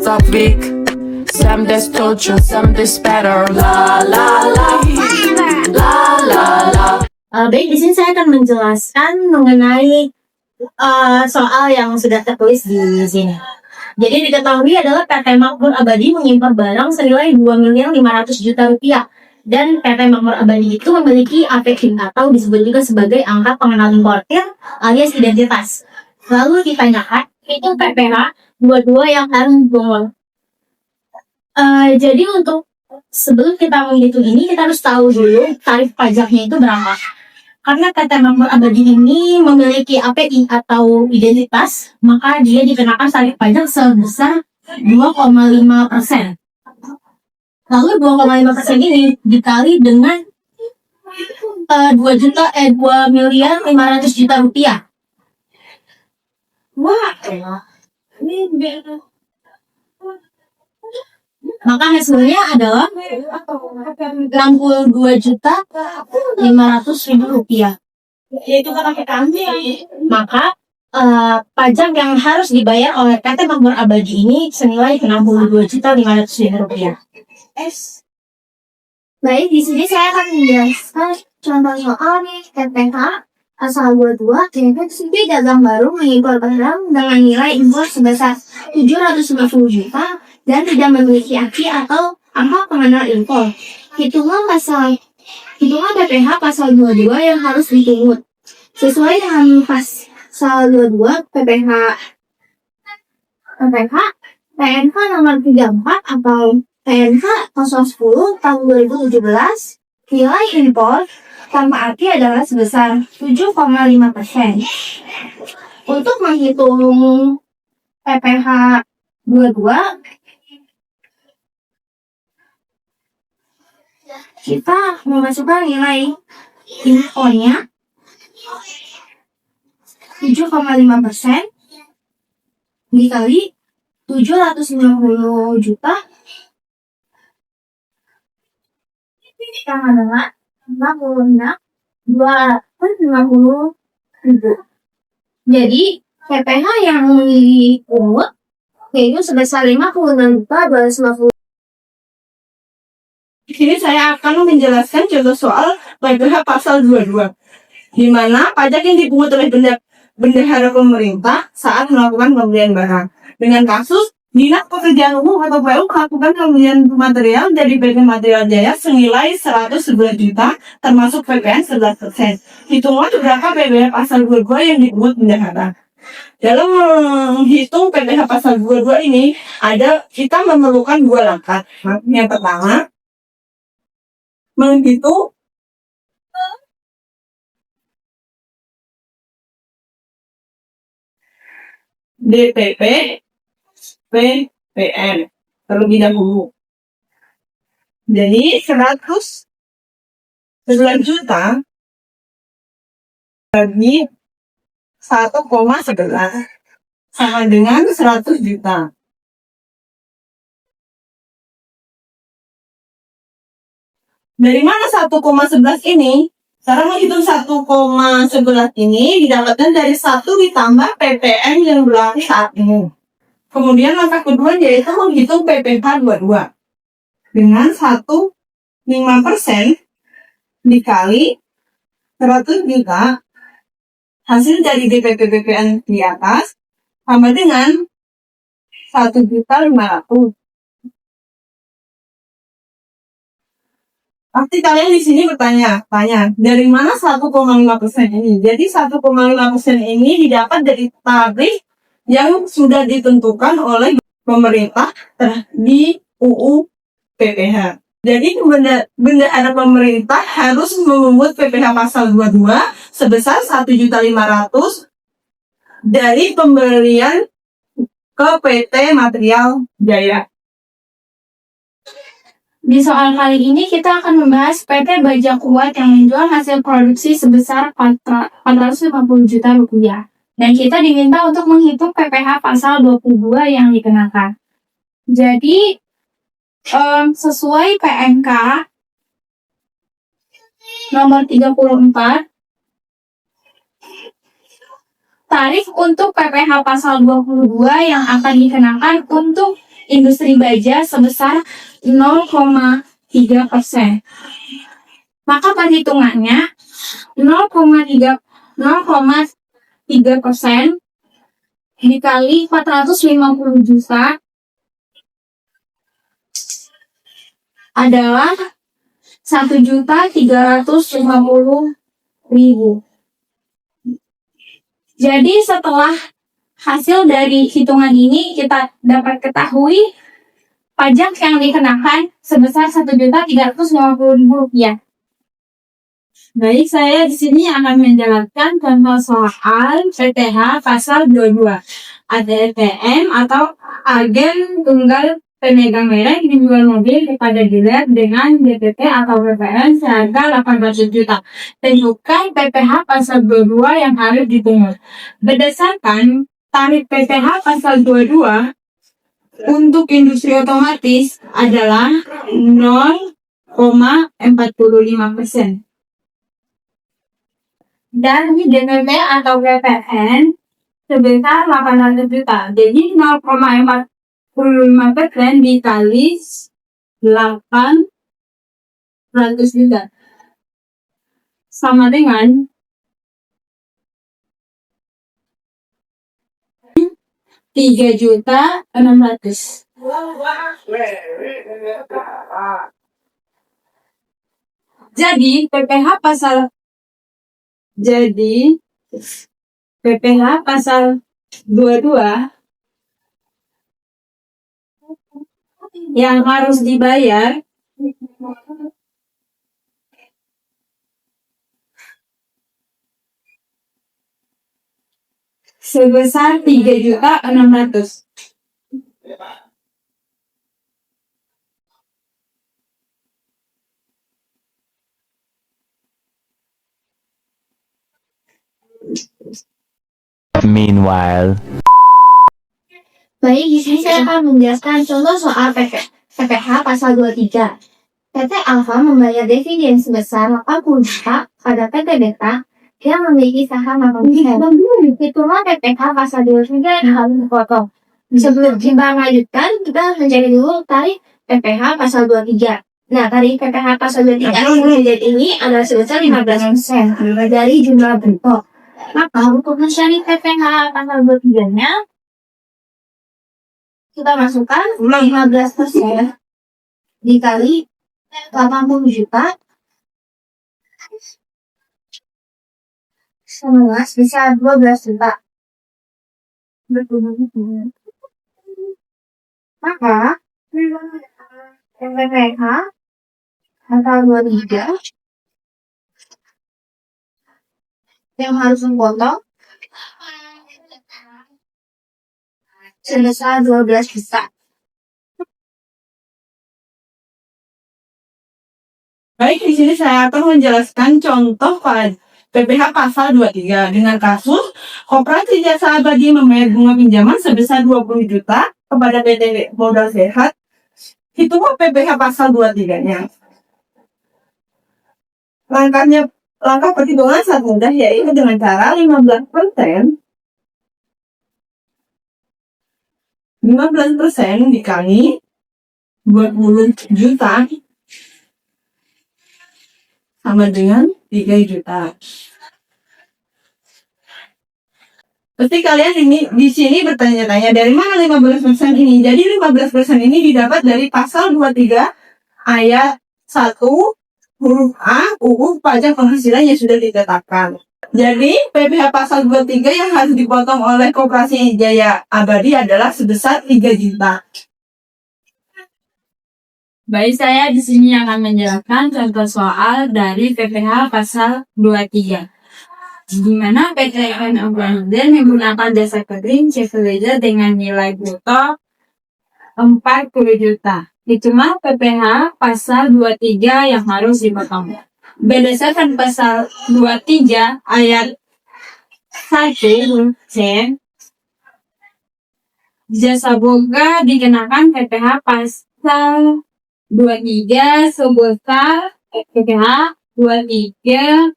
topic. Some just told you, some just better. La la la, la la la. Baik, di sini saya akan menjelaskan mengenai soal yang sudah tertulis di sini. Jadi diketahui adalah PT Makmur Abadi mengimpor barang senilai 2.500.000.000 rupiah. Dan PT Makmur Abadi itu memiliki API atau disebut juga sebagai angka pengenal importir alias identitas. Lalu ditanyakan, itu PPh 22 yang harus dipungut. Jadi untuk sebelum kita menghitung ini, kita harus tahu dulu tarif pajaknya itu berapa. Karena PT Makmur Abadi ini memiliki API atau identitas, maka dia dikenakan tarif pajak sebesar 2,5%. Lalu 2,5% ini dikali dengan 2.500.000.000 rupiah. Wah, ini maka hasilnya adalah 62.500.000 rupiah. Yaitu karena kita maka pajak yang harus dibayar oleh PT Makmur Abadi ini senilai 62.500.000 rupiah. Baik, di sini saya akan menjelaskan contoh soal nih PPh pasal 22 Investasi Dagang Baru mengimpor barang dengan nilai impor sebesar 750 juta dan tidak memiliki AKI atau angka pengenal impor. Hitungan PPh pasal 22 yang harus dipungut. Sesuai dengan pasal 22 PPh PNK nomor 34 atau PNK 010 tahun 2017, nilai impor tanpa AKI adalah sebesar 7,5%. Untuk menghitung PPh 22, kita memasukkan nilai impornya 7,5% dikali 750 juta sama dengan 250.000. Jadi PPh yang dipungut yaitu sebesar 56.250. Di sini saya akan menjelaskan contoh soal PPh pasal 22, di mana pajak yang dipungut oleh bendahara pemerintah saat melakukan pembelian barang. Dengan kasus Dinas Pekerjaan Umum atau PU melakukan pembelian material dari PT Material Jaya senilai 111 juta termasuk PPN 11%. Hitungan berapa PPh pasal 22 yang dipungut bendahara. Dalam menghitung PPh pasal 22 ini kita memerlukan dua langkah. Yang pertama, menghitung DPP PPN terlebih dahulu. Jadi 111 juta bagi 1,11 sama dengan 100 juta. Dari mana 1,11 ini? Cara menghitung 1,11 ini didapatkan dari 1 ditambah PPN yang berlaku saat ini. Kemudian langkah kedua yaitu menghitung PPh 22 dengan 1,5% dikali 100 juta hasil dari DPP PPN di atas sama dengan 1.500.000. Pasti kalian di sini bertanya, dari mana 1,5% ini? Jadi 1,5% ini didapat dari tarif yang sudah ditentukan oleh pemerintah di UU PPh. Jadi bendahara pemerintah harus memungut PPh pasal 22 sebesar 1.500.000 dari pembelian ke PT Material Jaya. Di soal kali ini kita akan membahas PT Baja Kuat yang menjual hasil produksi sebesar 450 juta rupiah. Dan kita diminta untuk menghitung PPh pasal 22 yang dikenakan. Jadi, sesuai PNK nomor 34, tarif untuk PPh pasal 22 yang akan dikenakan untuk industri baja sebesar 0,3%. Maka perhitungannya 0,3% dikali 450 juta adalah 1.350.000. Jadi setelah hasil dari hitungan ini kita dapat ketahui pajak yang dikenakan sebesar 1.350.000 rupiah. Baik, saya di sini akan menjelaskan contoh soal PTH pasal 22. ATPM atau agen tunggal pemegang merek menjual mobil kepada dealer dengan DPP atau PPN seharga 18 juta. Tentukan PPH pasal 22 yang harus dipungut. Berdasarkan tarif PPH pasal 22 untuk industri otomatis adalah 0,45%. Dan DPP atau PPN sebesar 800 juta. Jadi 0,45% dikali 800 juta sama dengan 3.600.000. Jadi PPH pasal 22 yang harus dibayar sebesar 3.600.000. Meanwhile. Baik, di sini saya akan menjelaskan contoh soal PPH pasal 23. PT Alfa membayar dividen sebesar 80 juta pada PT Beta yang memiliki saham 8%. Hitungan PPH pasal 23 yang harus dipotong. Sebelum kita lanjutkan, kita harus mencari dulu tarif PPH pasal 23. Nah, tarif PPH pasal 23 ini adalah sebesar 15% dari jumlah bruto. Maka untuk mencari PPH pasal 23-nya, kita masukkan 15% dikali 80 juta sama sebesar 12 juta. Maka PPH pasal 23 yang harus dipotong sebesar 12 juta. Baik, di sini saya akan menjelaskan contoh PPH pasal 23 dengan kasus Koperasi Jasa Abadi membayar bunga pinjaman sebesar 20 juta kepada PT Modal Sehat. Hitungan PPH pasal 23-nya. Langkah perhitungan sangat mudah, yaitu dengan cara 15% dikali 20 juta sama dengan 3 juta. Pasti kalian di sini bertanya-tanya dari mana 15% ini? Jadi 15% ini didapat dari pasal 23 ayat 1 huruf A UU Pajak Penghasilan yang sudah ditetapkan. Jadi PPH pasal 23 yang harus dipotong oleh Koperasi Jaya Abadi adalah sebesar 3 juta. Baik, saya di sini akan menjelaskan contoh soal dari PPH pasal 23. Di mana PT Abadi menggunakan jasa catering Chevrolet dengan nilai bruto 40 juta. Hitungan PPH pasal 23 yang harus dipotong. Berdasarkan pasal 23 ayat 1 C, jasa boga dikenakan PPH pasal 23 sebesar PPH 23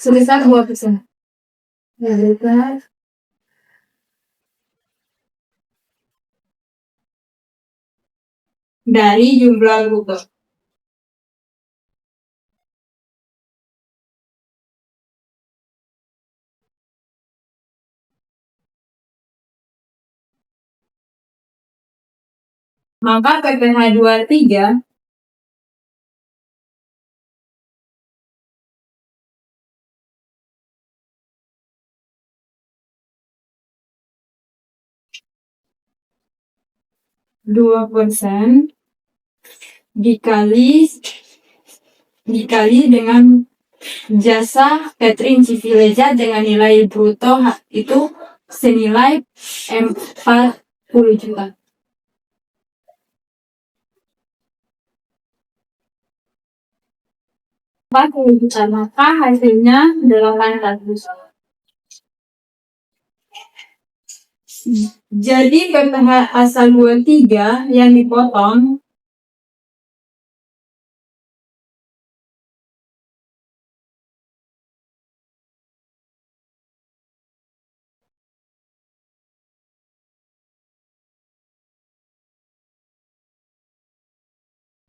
sebesar 2%. dari jumlah bruto. Maka PPh 23 2% dikali dengan jasa catering Civileja dengan nilai bruto itu senilai 40 juta. Maka hasilnya 800. Jadi PPh asal 23 yang dipotong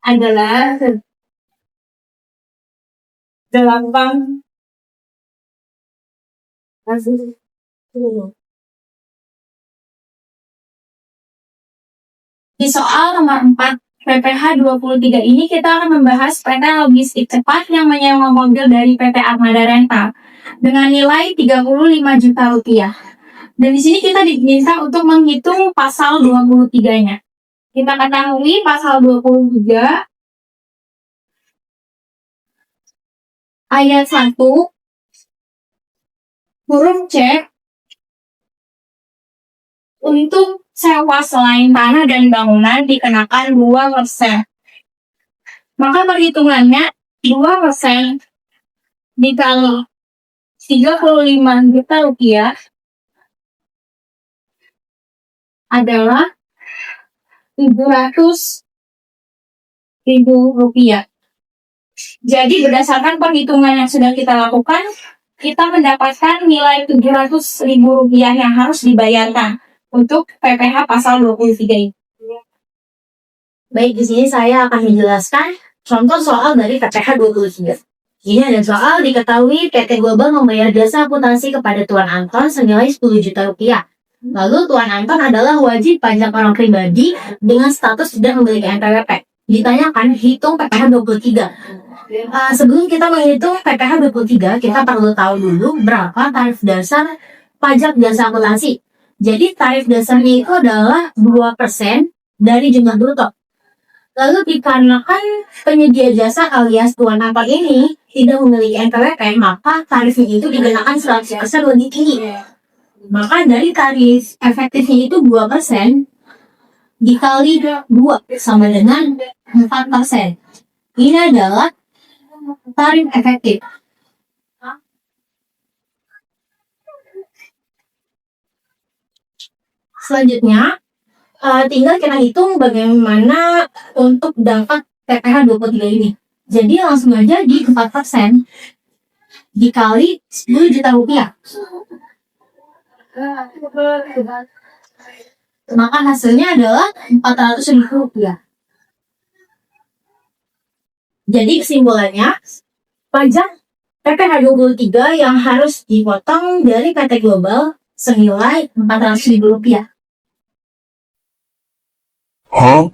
adalah 8. Di soal nomor 4 PPh 23 ini kita akan membahas PT Logistik Cepat yang menyewa mobil dari PT Armada Rental dengan nilai 35 juta rupiah. Dan di sini kita diminta untuk menghitung pasal 23-nya. Kita ketahui pasal 23 ayat 1 huruf C untuk sewa selain tanah dan bangunan dikenakan 2%. Maka perhitungannya 2% dikali 35 juta rupiah adalah 700.000 rupiah. Jadi berdasarkan perhitungan yang sudah kita lakukan, kita mendapatkan nilai 700.000 rupiah yang harus dibayarkan untuk PPh pasal 23 ini. Baik, di sini saya akan menjelaskan contoh soal dari PPh 23. Ini ada soal diketahui PT Global membayar jasa akuntansi kepada Tuan Anton senilai 10 juta rupiah. Lalu Tuan Anton adalah wajib pajak orang pribadi dengan status tidak memiliki NPWP. Ditanyakan hitung PPh 23. Sebelum kita menghitung PPh 23, kita perlu tahu dulu berapa tarif dasar pajak jasa akuntansi. Jadi tarif dasarnya itu adalah 2% dari jumlah bruto. Lalu dikarenakan penyedia jasa alias Tuan Anton ini tidak memiliki NPWP, maka tarifnya itu dikenakan 100% lebih tinggi. Maka dari tarif efektifnya itu 2% dikali 2 sama dengan 4%. Ini adalah tarif efektif. Selanjutnya, tinggal kita hitung bagaimana untuk dapat PPh 23 ini. Jadi langsung aja di 4% dikali 10 juta rupiah. Maka hasilnya adalah 400.000 rupiah. Jadi kesimpulannya, pajak PPh 23 yang harus dipotong dari PT Global senilai 400.000 rupiah. Huh?